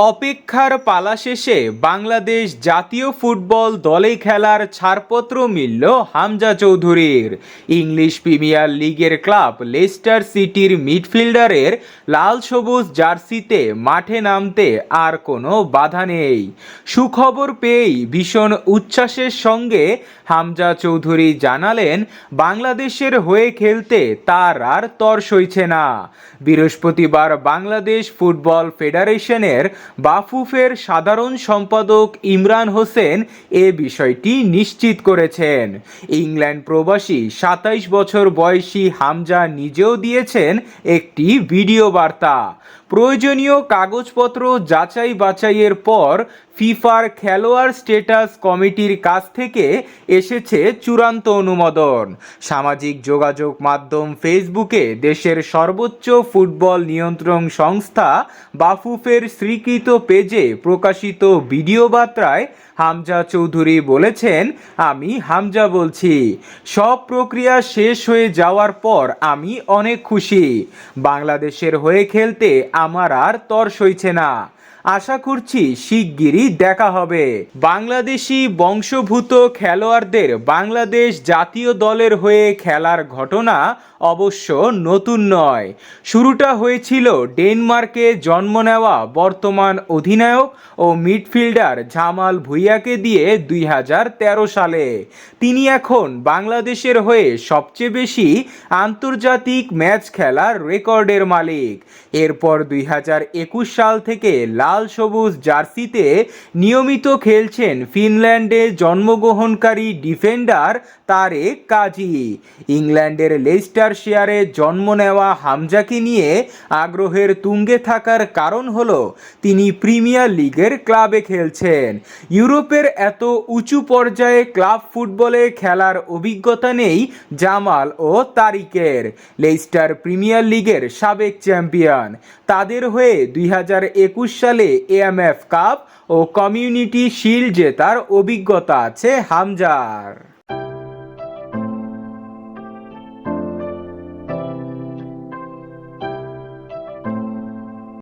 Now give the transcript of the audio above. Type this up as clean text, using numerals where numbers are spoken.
অপেক্ষার পালা শেষে বাংলাদেশ জাতীয় ফুটবল দলে খেলার ছাড়পত্র মিলল হামজা চৌধুরীর। ইংলিশ প্রিমিয়ার লিগের ক্লাব লেস্টার সিটির মিডফিল্ডারের লাল সবুজ জার্সিতে মাঠে নামতে আর কোনো বাধা নেই। সুখবর পেয়েই ভীষণ উচ্ছ্বাসের সঙ্গে হামজা চৌধুরী জানালেন, বাংলাদেশের হয়ে খেলতে তার আর তর সইছে না। বৃহস্পতিবার বাংলাদেশ ফুটবল ফেডারেশনের বাফুফের সাধারণ সম্পাদক ইমরান হোসেন এ বিষয়টি নিশ্চিত করেছেন। ইংল্যান্ড প্রবাসী ২৭ বছর বয়সী হামজা নিজেও দিয়েছেন একটি ভিডিও বার্তা। প্রয়োজনীয় কাগজপত্র যাচাই বাছাইয়ের পর ফিফার খেলোয়াড় স্ট্যাটাস কমিটির কাছ থেকে এসেছে চূড়ান্ত অনুমোদন। সামাজিক যোগাযোগ মাধ্যম ফেসবুকে দেশের সর্বোচ্চ ফুটবল নিয়ন্ত্রণ সংস্থা বাফুফের স্বীকৃত পেজে প্রকাশিত ভিডিও বার্তায় হামজা চৌধুরী বলেছেন, আমি হামজা বলছি। সব প্রক্রিয়া শেষ হয়ে যাওয়ার পর আমি অনেক খুশি। বাংলাদেশের হয়ে খেলতে আমার আর তর সইছে না। আশা করছি শিগগিরই দেখা হবে। বাংলাদেশি বংশোদ্ভূত খেলোয়াড়দের বাংলাদেশ জাতীয় দলের হয়ে খেলার ঘটনা অবশ্য নতুন নয়। শুরুটা হয়েছিল ডেনমার্কে জন্ম নেওয়া বর্তমান অধিনায়ক ও মিডফিল্ডার জামাল ভুঁইয়াকে দিয়ে ২০১৩ সালে। তিনি এখন বাংলাদেশের হয়ে সবচেয়ে বেশি আন্তর্জাতিক ম্যাচ খেলার রেকর্ডের মালিক। এরপর ২০২১ সাল থেকে লাল সবুজ জার্সিতে নিয়মিত খেলছেন ফিনল্যান্ডে জন্মগ্রহণকারী ডিফেন্ডার তারেক কাজী। ইংল্যান্ডের লেস্টারশায়ারে জন্ম নেওয়া হামজাকে নিয়ে আগ্রহের তুঙ্গে থাকার কারণ হলো তিনি প্রিমিয়ার লিগের ক্লাবে খেলছেন। ইউরোপের এত উঁচু পর্যায়ে ক্লাব ফুটবলে খেলার অভিজ্ঞতা নেই জামাল ও তারিকের। লেস্টার প্রিমিয়ার লিগের সাবেক চ্যাম্পিয়ন। তাদের হয়ে ২০২১ সালে এএমএফ কাপ ও কমিউনিটি শিল্ড জেতার অভিজ্ঞতা আছে হামজার।